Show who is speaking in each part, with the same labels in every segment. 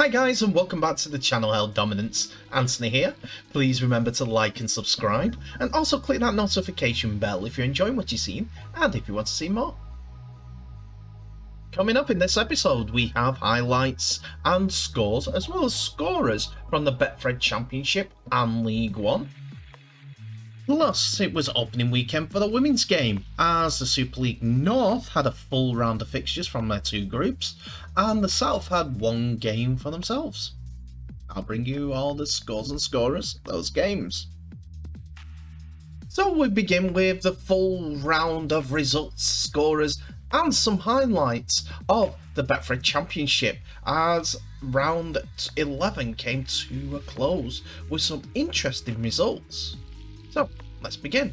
Speaker 1: Hi guys and welcome back to the channel Held Dominance. Anthony here. Please remember to like and subscribe and also click that notification bell if you're enjoying what you've seen and if you want to see more. Coming up in this episode we have highlights and scores as well as scorers from the Betfred Championship and League One. Plus, it was opening weekend for the women's game, as the Super League North had a full round of fixtures from their two groups, and the South had one game for themselves. I'll bring you all the scores and scorers of those games. So we begin with the full round of results, scorers, and some highlights of the Betfred Championship, as round 11 came to a close with some interesting results. So, let's begin.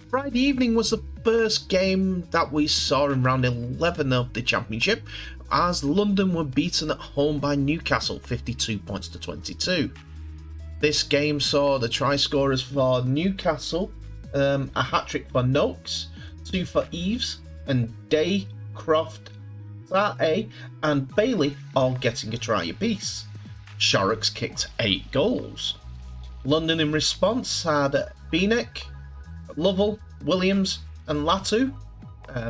Speaker 1: Friday evening was the first game that we saw in round 11 of the championship, as London were beaten at home by Newcastle 52 points to 22. This game saw the try scorers for Newcastle, a hat-trick for Noakes, 2 for Eves, and Day, Croft, Sa'e, and Bailey all getting a try apiece. Shorrocks kicked 8 goals. London in response had Benek, Lovell, Williams and Latu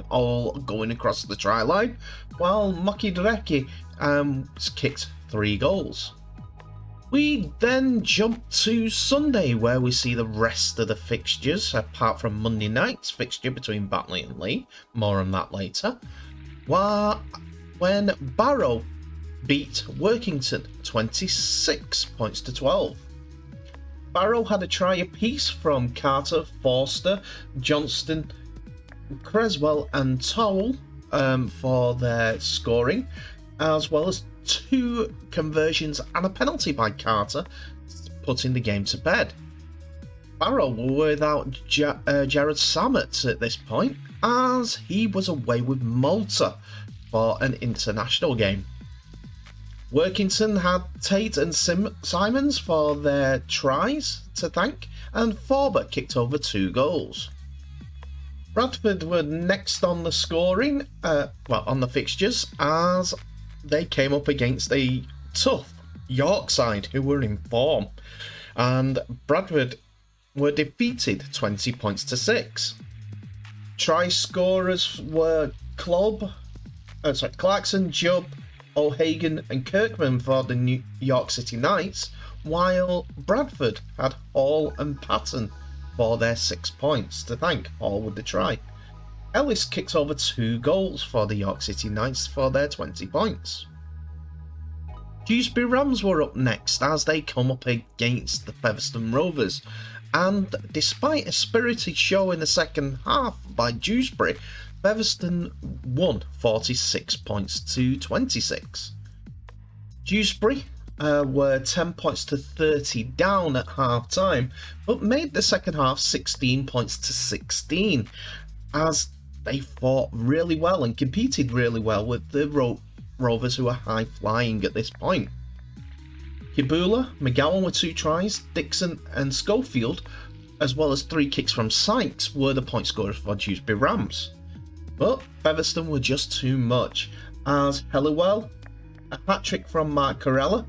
Speaker 1: all going across the try line, while Mokidreki kicked 3 goals. We then jump to Sunday, where we see the rest of the fixtures apart from Monday night's fixture between Batley and Lee, more on that later, when Barrow beat Workington 26 points to 12. Barrow had a try apiece from Carter, Forster, Johnston, Creswell and Towell for their scoring, as well as 2 conversions and a penalty by Carter, putting the game to bed. Barrow were without Jared Samet at this point, as he was away with Malta for an international game. Workington had Tate and Simons for their tries to thank, and Forber kicked over 2 goals. Bradford were next on the scoring, on the fixtures, as they came up against a tough York side who were in form, and Bradford were defeated 20 points to 6. Try scorers were Clarkson, Jubb, O'Hagan and Kirkman for the New York City Knights, while Bradford had Hall and Patton for their 6 points to thank, Hall with the try. Ellis kicked over 2 goals for the York City Knights for their 20 points. Dewsbury Rams were up next as they come up against the Featherstone Rovers, and despite a spirited show in the second half by Dewsbury, Featherstone won 46 points to 26. Dewsbury were 10 points to 30 down at half time, but made the second half 16 points to 16, as they fought really well and competed really well with the Rovers, who are high flying at this point. Kibula, McGowan with 2 tries, Dixon and Schofield, as well as 3 kicks from Sykes, were the point scorers for Dewsbury Rams. But Featherstone were just too much, as Helliwell, a hat-trick from Mark Corella,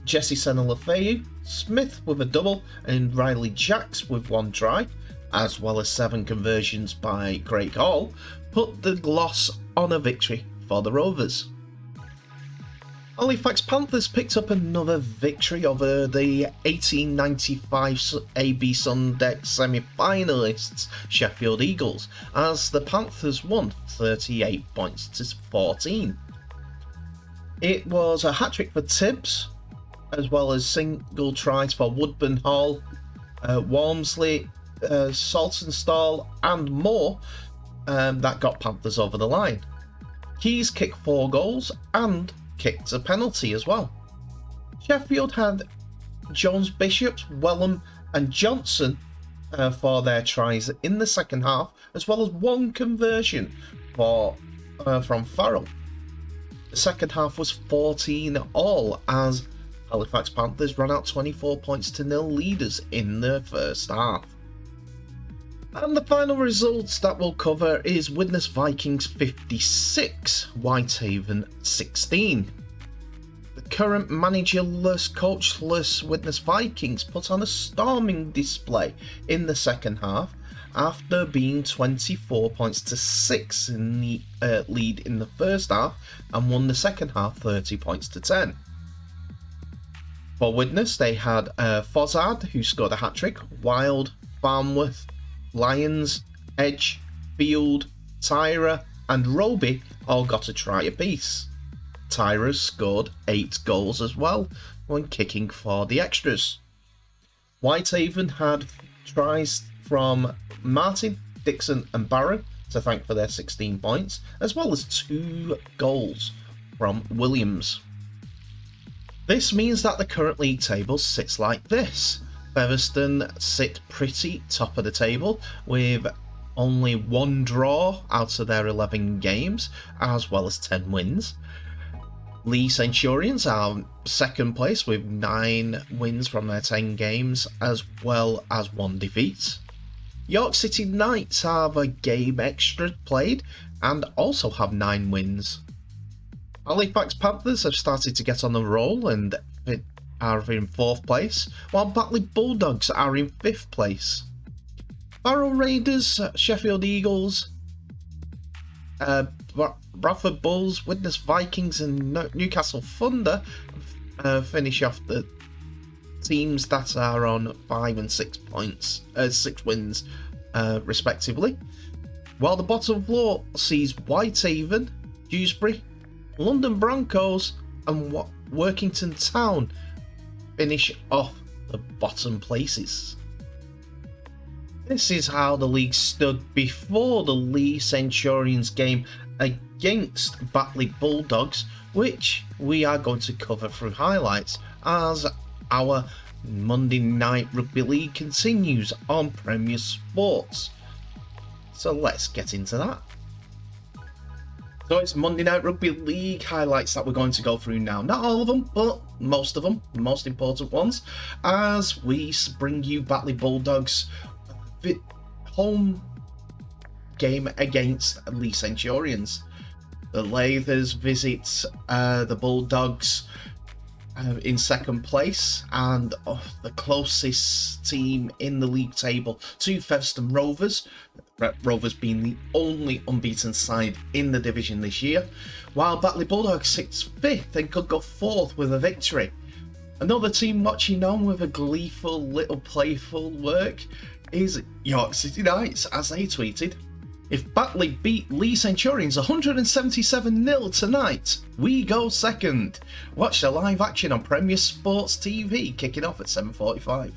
Speaker 1: Jesse Senna-Lafayette, Smith with a double and Riley Jacks with 1 try, as well as 7 conversions by Craig Hall, put the gloss on a victory for the Rovers. Halifax Panthers picked up another victory over the 1895 AB Sundeck semi-finalists Sheffield Eagles, as the Panthers won 38 points to 14. It was a hat-trick for Tibbs, as well as single tries for Woodburn Hall, Walmsley, Saltonstall and more that got Panthers over the line. Keys kicked 4 goals and kicked a penalty as well. Sheffield had Jones, Bishops, Wellham and Johnson for their tries in the second half, as well as 1 conversion from Farrell. The second half was 14 all, as Halifax Panthers ran out 24 points to 0 leaders in the first half. And the final results that we'll cover is Widnes Vikings 56, Whitehaven 16. The current managerless, coachless Widnes Vikings put on a storming display in the second half after being 24 points to 6 in the lead in the first half and won the second half 30 points to 10. For Widnes, they had Fozzard, who scored a hat-trick, Wild, Farnworth, Lyons, Edge, Field, Tyra and Roby all got a try apiece. Tyra scored 8 goals as well when kicking for the extras. Whitehaven had tries from Martin, Dixon and Barron to thank for their 16 points, as well as 2 goals from Williams. This means that the current league table sits like this. Featherstone sit pretty top of the table with only 1 draw out of their 11 games, as well as 10 wins. Lee Centurions are second place with 9 wins from their 10 games, as well as 1 defeat. York City Knights have a game extra played and also have 9 wins. Halifax Panthers have started to get on the roll and are in 4th place, while Batley Bulldogs are in 5th place. Barrow Raiders, Sheffield Eagles, Bradford Bulls, Widnes Vikings and Newcastle Thunder finish off the teams that are on 5 and 6 points, 6 wins respectively, while the bottom floor sees Whitehaven, Dewsbury, London Broncos and Workington Town finish off the bottom places. This is how the league stood before the Lee Centurions game against Batley Bulldogs, which we are going to cover through highlights as our Monday Night Rugby League continues on Premier Sports. So let's get into that. So it's Monday Night Rugby League highlights that we're going to go through now. Not all of them, but most of them, the most important ones, as we bring you Batley Bulldogs home game against Lee Centurions. The Lathers visit the Bulldogs in second place, and the closest team in the league table to Featherstone Rovers. Rovers being the only unbeaten side in the division this year, while Batley Bulldogs sits 5th and could go 4th with a victory. Another team watching on with a gleeful little playful work is York City Knights, as they tweeted, "If Batley beat Lee Centurions 177-0 tonight, we go second. Watch the live action on Premier Sports TV kicking off at 7:45.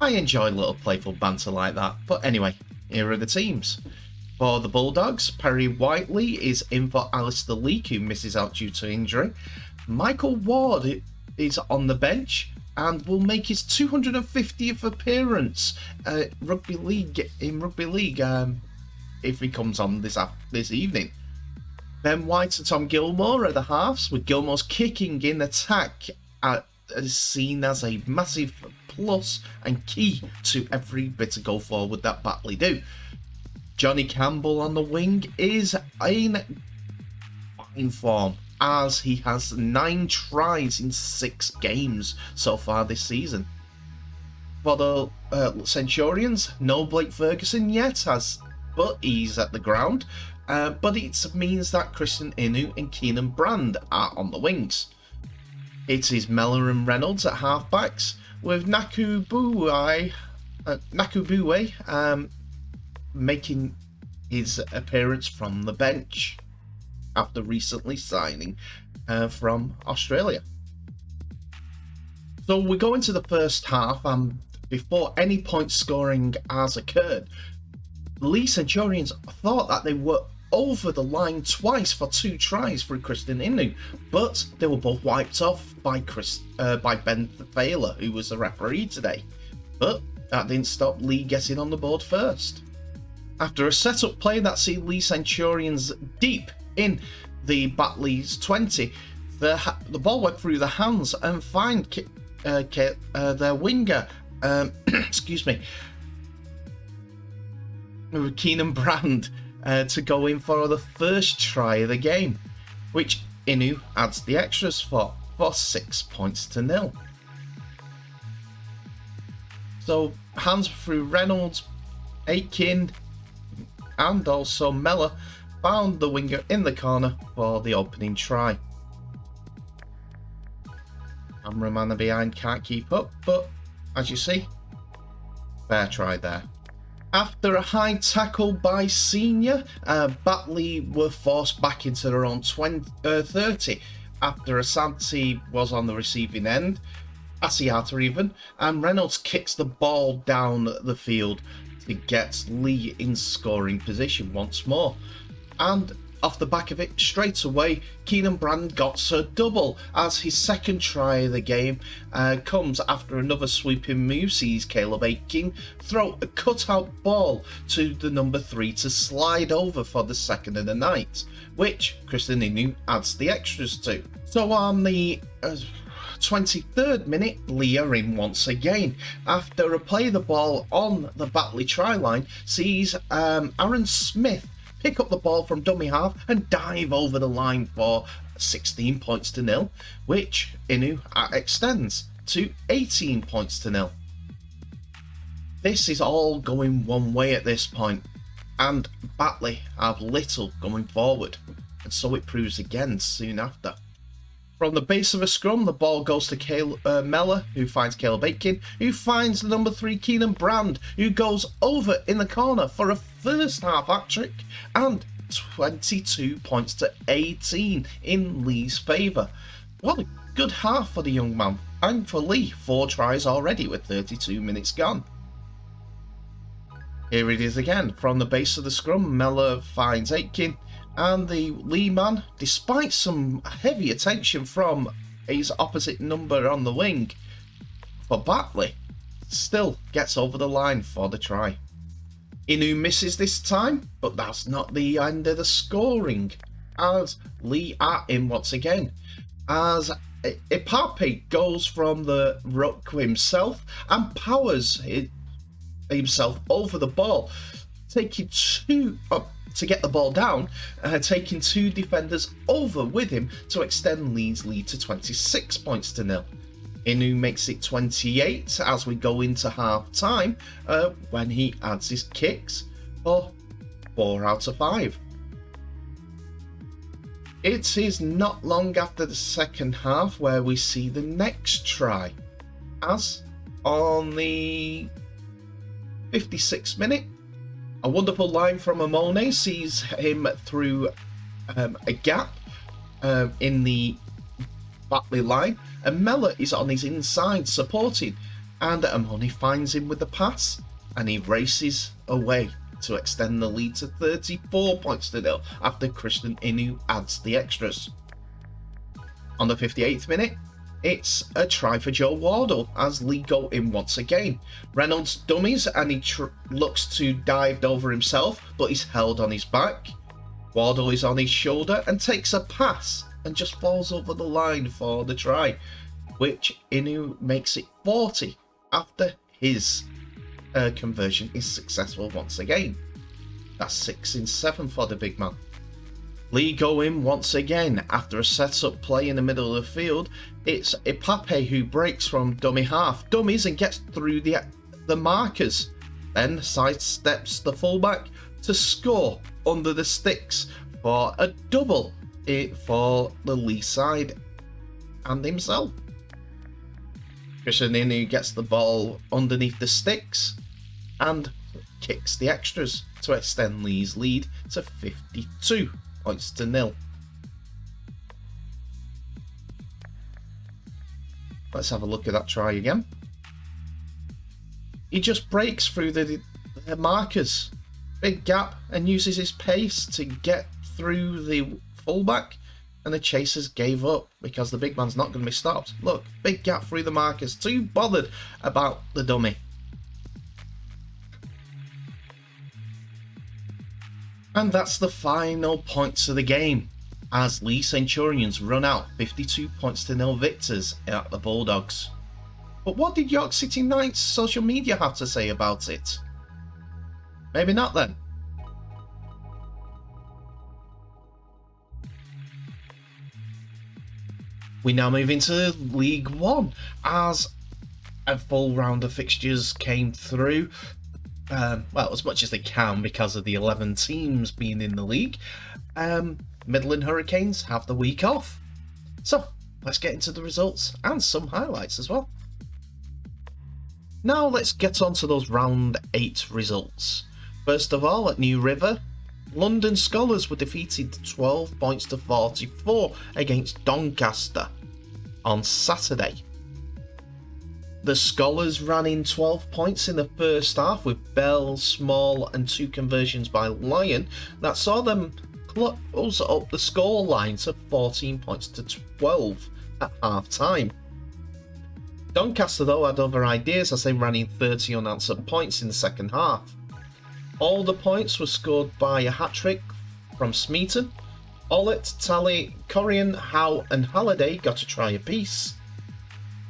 Speaker 1: I enjoy little playful banter like that, but anyway, here are the teams. For the Bulldogs, Perry Whiteley is in for Alistair Leake, who misses out due to injury. Michael Ward is on the bench and will make his 250th appearance in Rugby League if he comes on this evening. Ben White and Tom Gilmore are the halves, with Gilmore's kicking in attack is seen as a massive plus and key to every bit of go forward that Batley do. Johnny Campbell on the wing is in fine form, as he has 9 tries in 6 games so far this season. For the Centurions, no Blake Ferguson yet, but he's at the ground. But it means that Christian Inu and Keenan Brand are on the wings. It is Mellor and Reynolds at halfbacks, with Nakubuwe making his appearance from the bench after recently signing from Australia. So we go into the first half, and before any point scoring has occurred, the Lee Centurions thought that they were over the line twice for 2 tries for Christian Inu, but they were both wiped off by Ben Thaler, who was the referee today. But that didn't stop Lee getting on the board first. After a set-up play that see Lee Centurions deep in the Batley's 20, the ball went through the hands and find their winger, Keenan Brand, to go in for the first try of the game, which Inu adds the extras for 6 points to nil. So hands through Reynolds, Aitken and also Mellor found the winger in the corner for the opening try. Cameraman behind can't keep up, but as you see, fair try there. After a high tackle by Senior, Batley were forced back into their own 30 after Asante was on the receiving end, Asiata even, and Reynolds kicks the ball down the field to get Lee in scoring position once more. And off the back of it, straight away, Keenan Brand got a double as his second try of the game comes after another sweeping move sees Caleb Aitken throw a cutout ball to the number 3 to slide over for the second of the night, which Kristen Inu adds the extras to. So on the 23rd minute, Lee are in once again. After a play the ball on the Batley try line, sees Aaron Smith pick up the ball from dummy half and dive over the line for 16 points to nil, which Inu extends to 18 points to nil. This is all going one way at this point, and Batley have little going forward, and so it proves again soon after. From the base of a scrum, the ball goes to Mellor, who finds Caleb Aitken, who finds the number 3 Keenan Brand, who goes over in the corner for a first half hat-trick and 22 points to 18 in Lee's favour. What a good half for the young man, and for Lee, 4 tries already with 32 minutes gone. Here it is again. From the base of the scrum, Mellor finds Aitken, and the Lee man, despite some heavy attention from his opposite number on the wing for Batley, still gets over the line for the try. Inu misses this time, but that's not the end of the scoring, as Lee are in once again, as Ipape goes from the ruck himself and powers himself over the ball, taking to get the ball down, taking 2 defenders over with him to extend Lee's lead to 26 points to nil. Inu makes it 28 as we go into half time when he adds his kicks for 4 out of 5. It is not long after the second half where we see the next try, as on the 56th minute, a wonderful line from Amone sees him through a gap in the Batley line, and Mellor is on his inside supporting, and Amone finds him with the pass, and he races away to extend the lead to 34 points to nil after Christian Inu adds the extras. On the 58th minute, it's a try for Joe Wardle as Lee go in once again. Reynolds dummies and he looks to dive over himself, but he's held on his back. Wardle is on his shoulder and takes a pass and just falls over the line for the try, which Inu makes it 40 after his conversion is successful once again. That's 6 in 7 for the big man. Lee go in once again after a set-up play in the middle of the field. It's Ipape who breaks from dummies and gets through the markers, then sidesteps the fullback to score under the sticks for a double for the Lee side and himself. Christian Inu gets the ball underneath the sticks and kicks the extras to extend Lee's lead to 52 points to nil. Let's have a look at that try again. He just breaks through the markers, big gap, and uses his pace to get through the fullback, and the chasers gave up because the big man's not going to be stopped. Look, big gap through the markers, too bothered about the dummy. And that's the final points of the game, as Lee Centurions run out 52 points to nil victors at the Bulldogs. But what did York City Knights social media have to say about it? Maybe not then. We now move into League One as a full round of fixtures came through. Well, as much as they can because of the 11 teams being in the league. Midland Hurricanes have the week off. So, let's get into the results and some highlights as well. Now let's get on to those round 8 results. First of all, at New River, London Scholars were defeated 12 points to 44 against Doncaster on Saturday. The Scholars ran in 12 points in the first half with Bell, Small and 2 conversions by Lyon that saw them close up the scoreline to 14 points to 12 at half time. Doncaster though had other ideas as they ran in 30 unanswered points in the second half. All the points were scored by a hat-trick from Smeaton. Ollett, Talley, Corian, Howe and Halliday got a try apiece,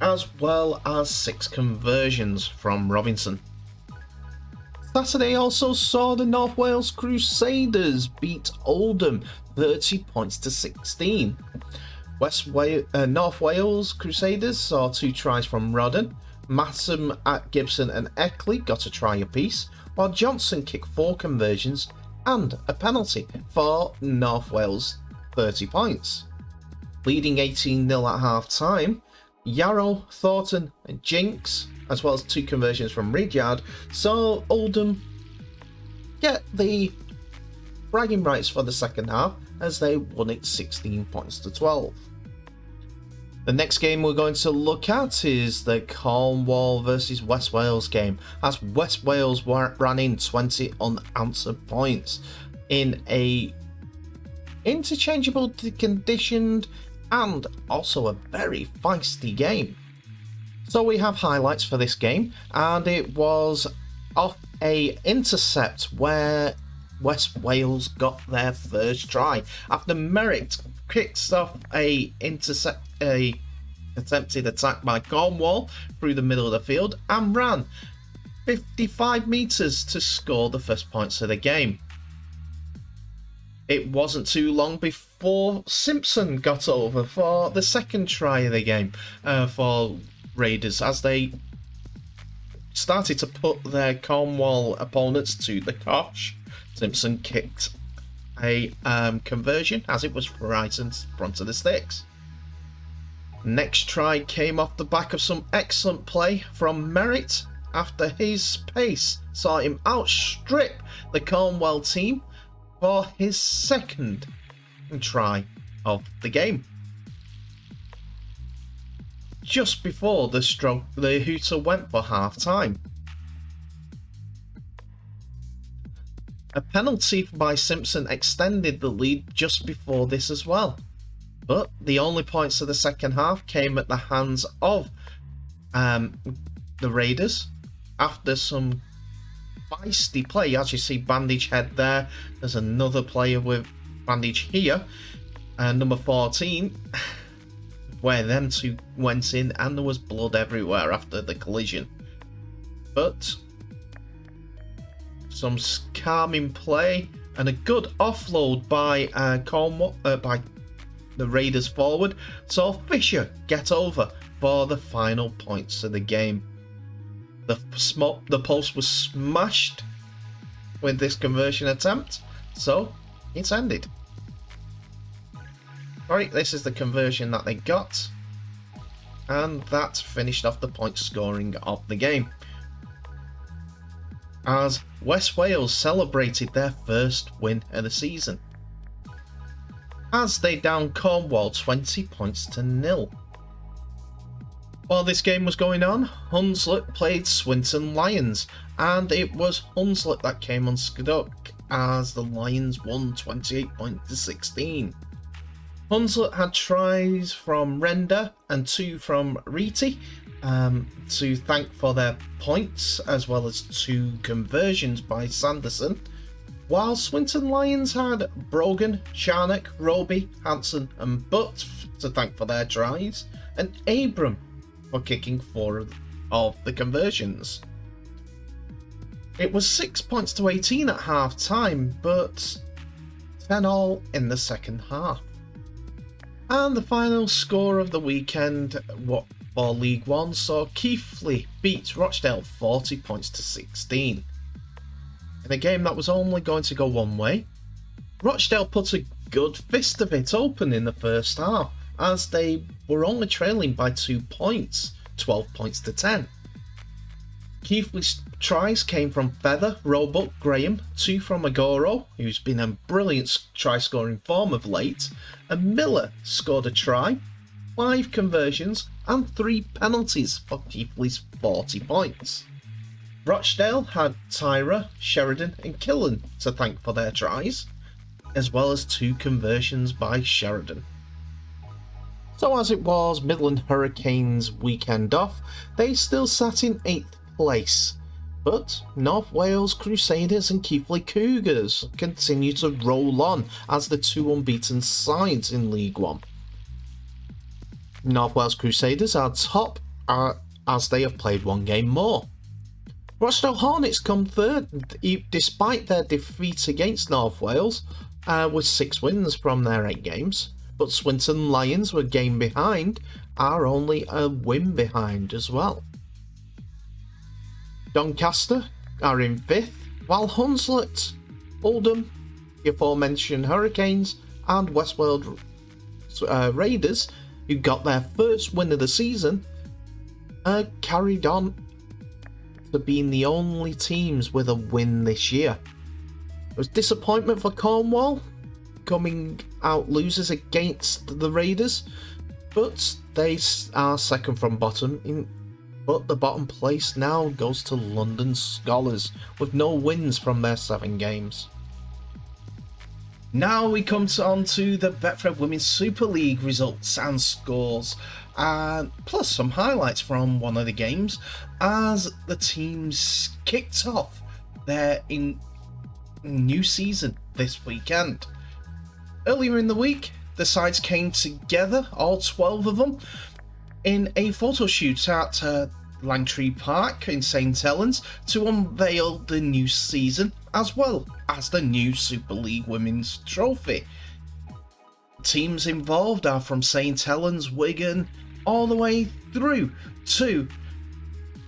Speaker 1: as well as 6 conversions from Robinson. Saturday also saw the North Wales Crusaders beat Oldham 30 points to 16. North Wales Crusaders saw 2 tries from Rodden. Massam, Gibson and Eckley got a try apiece, while Johnson kicked 4 conversions and a penalty for North Wales 30 points. Leading 18-0 at half time, Yarrow, Thornton and Jinx, as well as 2 conversions from Ridyard, saw Oldham get the bragging rights for the second half as they won it 16 points to 12. The next game we're going to look at is the Cornwall versus West Wales game, as West Wales ran in 20 unanswered points in a interchangeable, conditioned and also a very feisty game. So we have highlights for this game, and it was off a intercept where West Wales got their first try after Merritt kicks off a attempted attack by Cornwall through the middle of the field and ran 55 metres to score the first points of the game. It wasn't too long before Simpson got over for the second try of the game for Raiders as they started to put their Cornwall opponents to the cosh. Simpson kicked a conversion as it was right in front of the sticks. Next try came off the back of some excellent play from Merritt after his pace saw him outstrip the Cornwall team for his second try of the game. Just before the hooter went for half time. A penalty by Simpson extended the lead just before this as well. But the only points of the second half came at the hands of the Raiders after some feisty play. As you see, bandage head there. There's another player with bandage here. Number 14, where them 2 went in and there was blood everywhere after the collision. But some calming play and a good offload by Cornwall, by the Raiders forward, saw Fisher get over for the final points of the game. The post was smashed with this conversion attempt, so it's ended. Right, this is the conversion that they got, and that finished off the point scoring of the game, as West Wales celebrated their first win of the season, as they downed Cornwall 20 points to 0. While this game was going on, Hunslet played Swinton Lions, and it was Hunslet that came unstuck as the Lions won 28 points to 16. Hunslet had tries from Render and 2 from Reety to thank for their points, as well as 2 conversions by Sanderson, while Swinton Lions had Brogan, Charnock, Roby, Hanson and Butt to thank for their tries, and Abram for kicking 4 of the conversions. It was 6 points to 18 at half time, but 10 all in the second half. And the final score of the weekend for League One saw Keighley beat Rochdale 40 points to 16. In a game that was only going to go one way, Rochdale put a good fist of it open in the first half, as they were only trailing by 2 points, 12 points to 10. Keighley's tries came from Feather, Roebuck, Graham, 2 from Agoro, who's been in brilliant try-scoring form of late, and Miller scored a try, 5 conversions, and 3 penalties for Keighley's 40 points. Rochdale had Tyra, Sheridan, and Killen to thank for their tries, as well as 2 conversions by Sheridan. So as it was Midland Hurricanes' weekend off, they still sat in 8th place. But North Wales Crusaders and Keighley Cougars continue to roll on as the 2 unbeaten sides in League One. North Wales Crusaders are top as they have played 1 game more. Rochdale Hornets come third despite their defeat against North Wales with 6 wins from their 8 games. But Swinton Lions were a game behind, are only a win behind as well. Doncaster are in 5th, while Hunslet, Oldham, the aforementioned Hurricanes, and Westworld Raiders, who got their first win of the season, carried on to being the only teams with a win this year. It was disappointment for Cornwall, coming out losers against the Raiders, but they are second from bottom. But the bottom place now goes to London Scholars, with no wins from their 7 games. Now we come on to the Betfred Women's Super League results and scores, plus some highlights from one of the games, as the teams kicked off their new season this weekend. Earlier in the week, the sides came together, all 12 of them, in a photo shoot at Langtree Park in St Helens to unveil the new season as well as the new Super League Women's Trophy. Teams involved are from St Helens, Wigan, all the way through to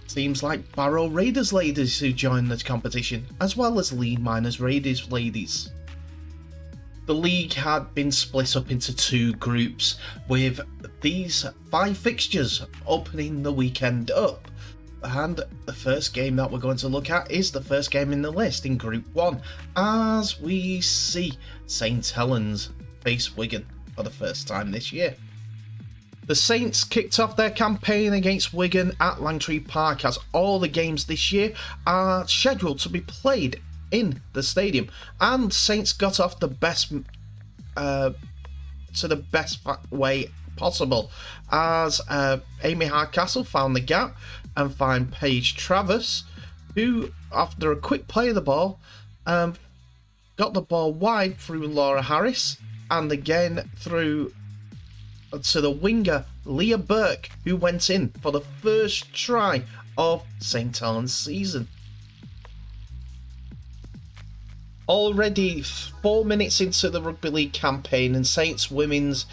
Speaker 1: teams like Barrow Raiders ladies who joined the competition, as well as Leigh Miners Raiders ladies. The league had been split up into 2 groups, with these 5 fixtures opening the weekend up. And the first game that we're going to look at is the first game in the list in Group 1, as we see St Helens face Wigan for the first time this year. The Saints kicked off their campaign against Wigan at Langtree Park, as all the games this year are scheduled to be played in the stadium, and Saints got off the best way possible, as Amy Hardcastle found the gap and found Paige Travers, who, after a quick play of the ball, got the ball wide through Laura Harris, and again through to the winger Leah Burke, who went in for the first try of St Helens' season. Already 4 minutes into the rugby league campaign, and Saints women's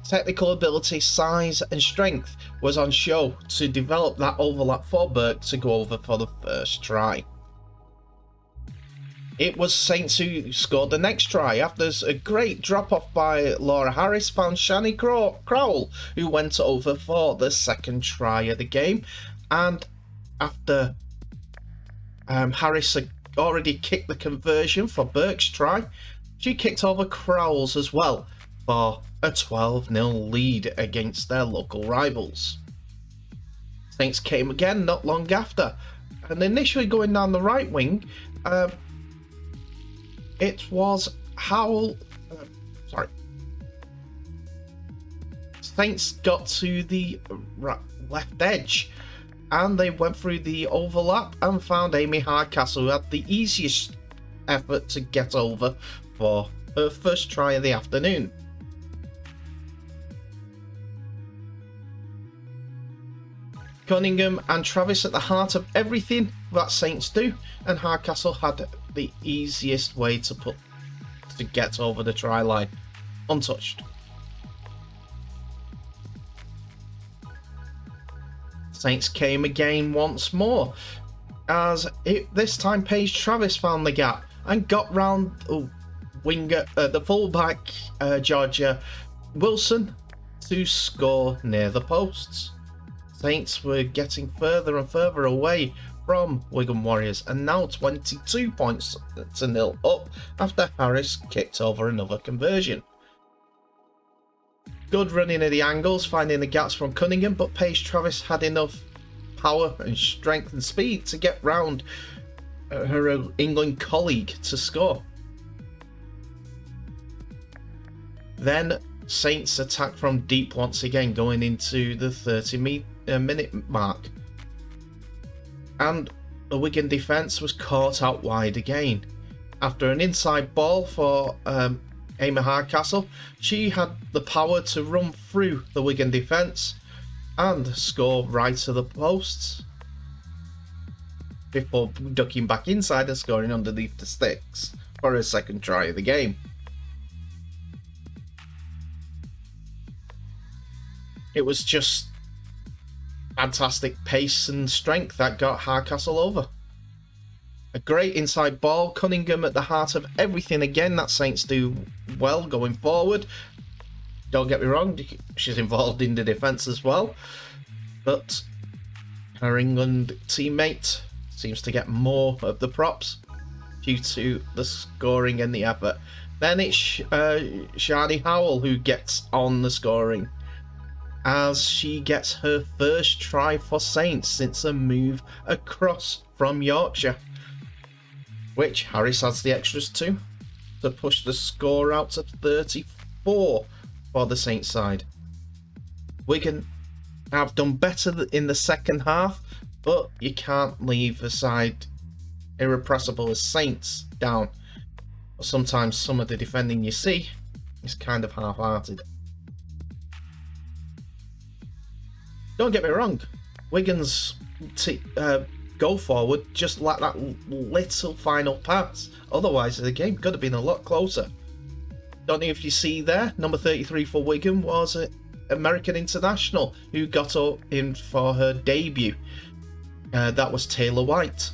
Speaker 1: technical ability, size and strength was on show to develop that overlap for Burke to go over for the first try. It was Saints who scored the next try after a great drop-off by Laura Harris found Shani Crowell, who went over for the second try of the game. And after Harris had already kicked the conversion for Burke's try, she kicked over Crowell's as well for a 12-0 lead against their local rivals. Saints came again not long after, and initially going down the right wing, it was Saints got to the left edge, and they went through the overlap and found Amy Hardcastle, who had the easiest effort to get over for her first try of the afternoon. Cunningham and Travis at the heart of everything that Saints do, and Hardcastle had the easiest way to get over the try line, untouched. Saints came again once more, as this time Paige Travis found the gap and got round the fullback Georgia Wilson to score near the posts. Saints were getting further and further away from Wigan Warriors, and now 22 points to nil up after Harris kicked over another conversion. Good running of the angles, finding the gaps from Cunningham, but Paige Travis had enough power and strength and speed to get round her England colleague to score. Then Saints attacked from deep once again, going into the 30-minute mark. And the Wigan defence was caught out wide again. After an inside ball for Amy Hardcastle, she had the power to run through the Wigan defence and score right to the posts before ducking back inside and scoring underneath the sticks for her second try of the game. It was just fantastic pace and strength that got Hardcastle over. A great inside ball, Cunningham at the heart of everything again that Saints do well going forward. Don't get me wrong, she's involved in the defence as well, but her England teammate seems to get more of the props due to the scoring and the effort. Then it's Shani Howell who gets on the scoring, as she gets her first try for Saints since a move across from Yorkshire, which Harris adds the extras to push the score out to 34 for the Saints side. Wigan have done better in the second half, but you can't leave a side irrepressible as Saints down. Sometimes some of the defending you see is kind of half-hearted. Don't get me wrong, Wigan's go forward just lacked that little final pass. Otherwise, the game could have been a lot closer. Don't know if you see there, number 33 for Wigan was an American international who got in for her debut. That was Taylor White.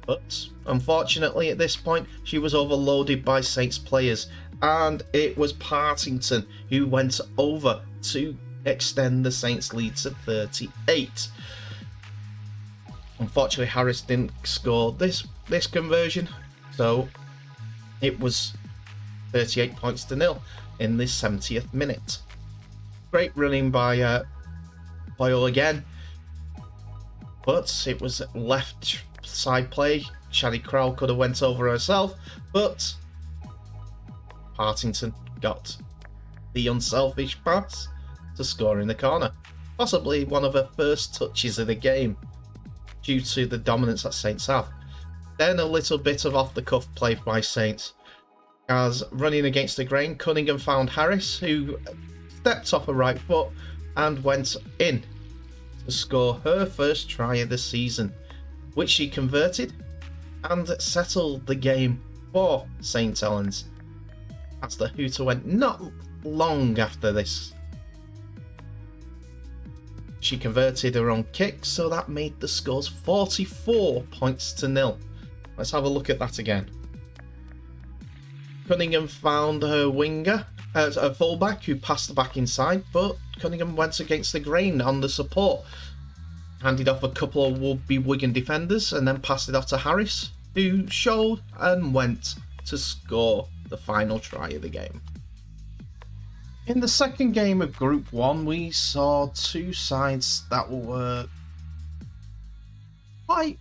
Speaker 1: But unfortunately, at this point, she was overloaded by Saints players, and it was Partington who went over to extend the Saints lead to 38. Unfortunately, Harris didn't score this conversion, so it was 38 points to nil in the 70th minute. Great running by Boyle again, but it was left side play. Shadi Crowell could have went over herself, but Partington got the unselfish pass to score in the corner, possibly one of her first touches of the game due to the dominance that Saints have. Then a little bit of off-the-cuff play by Saints, as running against the grain, Cunningham found Harris, who stepped off her right foot and went in to score her first try of the season, which she converted and settled the game for St Helens, as the hooter went not long after this. She converted her own kick, so that made the scores 44 points to nil. Let's have a look at that again. Cunningham found her winger, a fullback, who passed the back inside, but Cunningham went against the grain on the support. Handed off a couple of would-be Wigan defenders and then passed it off to Harris, who showed and went to score the final try of the game. In the second game of Group 1, we saw two sides that were quite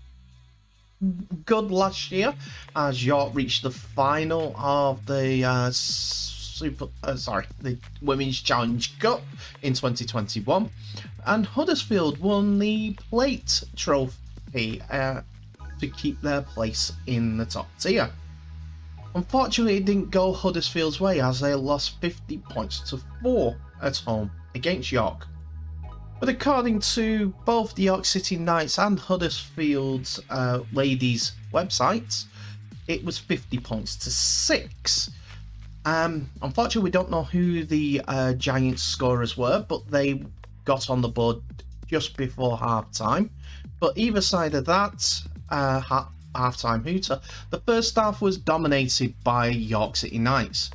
Speaker 1: good last year, as York reached the final of the the Women's Challenge Cup in 2021, and Huddersfield won the plate trophy to keep their place in the top tier. Unfortunately, it didn't go Huddersfield's way, as they lost 50 points to 4 at home against York. But according to both the York City Knights and Huddersfield's ladies' websites, it was 50 points to 6. Unfortunately, we don't know who the Giants scorers were, but they got on the board just before half-time. But either side of that half-time hooter, the first half was dominated by York City Knights.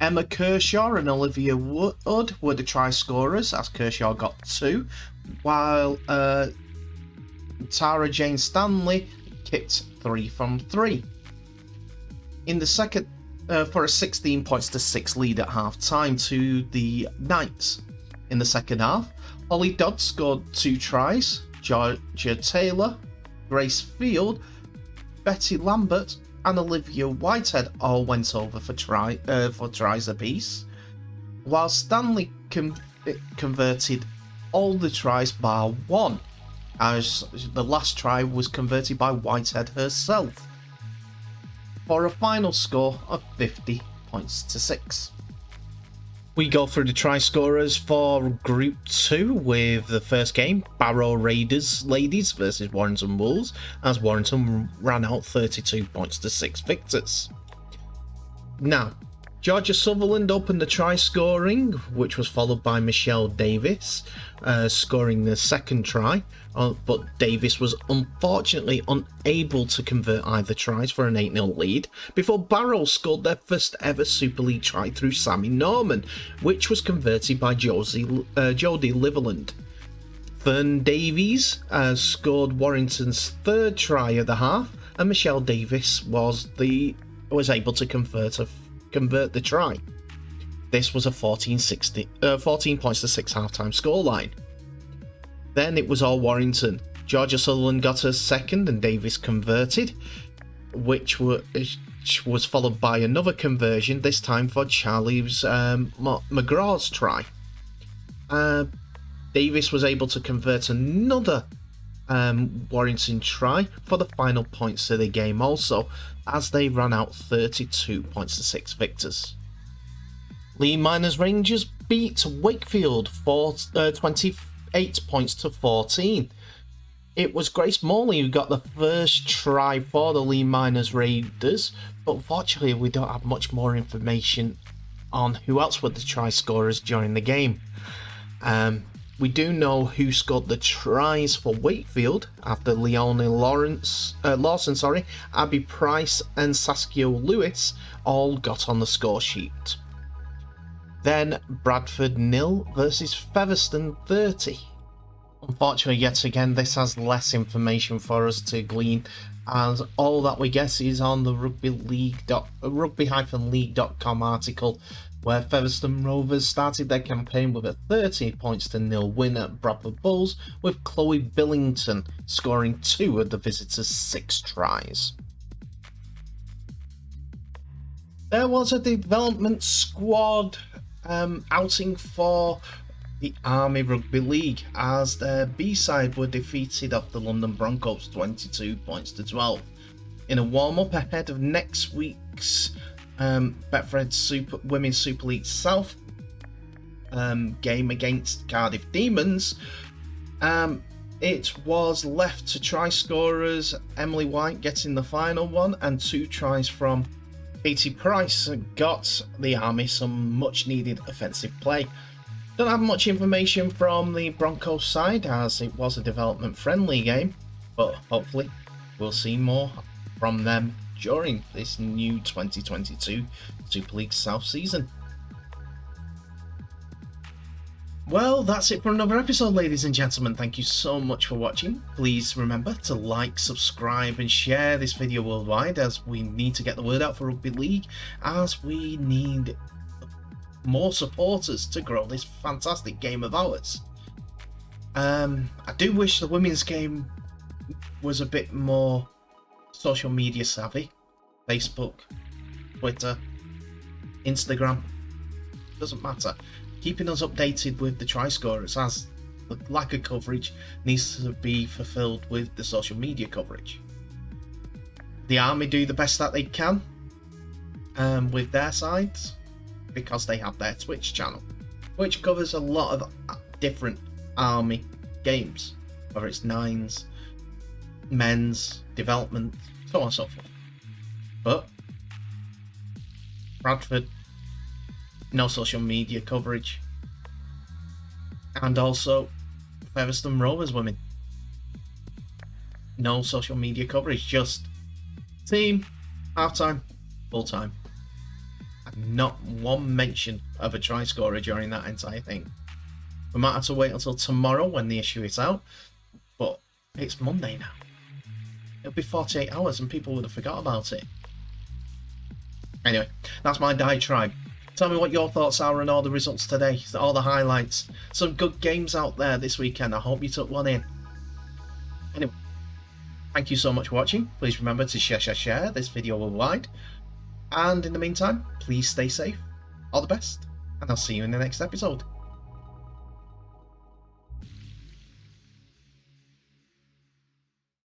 Speaker 1: Emma Kershaw and Olivia Wood were the try scorers, as Kershaw got 2, while Tara Jane Stanley kicked 3 from 3. In the second, for a 16 points to 6 lead at half-time to the Knights. In the second half, Holly Dodd scored 2 tries, Georgia Taylor, Grace Field, Betty Lambert and Olivia Whitehead all went over for tries apiece, while Stanley converted all the tries bar 1, as the last try was converted by Whitehead herself, for a final score of 50 points to 6. We go through the try scorers for Group 2 with the first game, Barrow Raiders ladies versus Warrington Wolves, as Warrington ran out 32 points to 6 victors. Now, Georgia Sutherland opened the try scoring, which was followed by Michelle Davis scoring the second try, but Davis was unfortunately unable to convert either tries for an 8-0 lead before Barrow scored their first ever Super League try through Sammy Norman, which was converted by Jodie Liverland. Fern Davies scored Warrington's third try of the half, and Michelle Davis was able to convert the try. This was a 14 points to 6 halftime scoreline. Then it was all Warrington. Georgia Sutherland got her second and Davis converted, which was followed by another conversion, this time for Charlie's McGraw's try. Davis was able to convert another Warrington try for the final points of the game also, as they ran out 32 points to 6 victors. Lee Miners Rangers beat Wakefield for 28 points to 14. It was Grace Morley who got the first try for the Lee Miners Raiders, but unfortunately we don't have much more information on who else were the try scorers during the game. We do know who scored the tries for Wakefield after Leonie Lawson, Abby Price and Saskia Lewis all got on the score sheet. Then Bradford 0 versus Featherstone 30. Unfortunately, yet again, this has less information for us to glean, as all that we get is on the rugby-league.com article, where Featherstone Rovers started their campaign with a 30 points to 0 win at Bradford Bulls, with Chloe Billington scoring 2 of the visitors' 6 tries. There was a development squad outing for the Army Rugby League, as their B-side were defeated off the London Broncos 22 points to 12 in a warm-up ahead of next week's Betfred Women's Super League South game against Cardiff Demons. It was left to try scorers Emily White getting the final one, and 2 tries from Katie Price got the Army some much needed offensive play. Don't have much information from the Broncos side, as it was a development friendly game, but hopefully we'll see more from them during this new 2022 Super League South season. Well, that's it for another episode, ladies and gentlemen. Thank you so much for watching. Please remember to like, subscribe and share this video worldwide, as we need to get the word out for Rugby League, as we need more supporters to grow this fantastic game of ours. I do wish the women's game was a bit more social media savvy. Facebook, Twitter, Instagram, doesn't matter. Keeping us updated with the try scorers, as the lack of coverage needs to be fulfilled with the social media coverage. The Army do the best that they can with their sides, because they have their Twitch channel, which covers a lot of different Army games, whether it's nines, men's, development, so on and so forth. But Bradford, no social media coverage, and also Featherstone Rovers women. No social media coverage, just team, half-time, full-time. And not one mention of a try scorer during that entire thing. We might have to wait until tomorrow when the issue is out, but it's Monday now. It'll be 48 hours and people would have forgot about it. Anyway, that's my diatribe. Tell me what your thoughts are on all the results today, all the highlights. Some good games out there this weekend. I hope you took one in. Anyway, thank you so much for watching. Please remember to share this video worldwide. And in the meantime, please stay safe. All the best. And I'll see you in the next episode.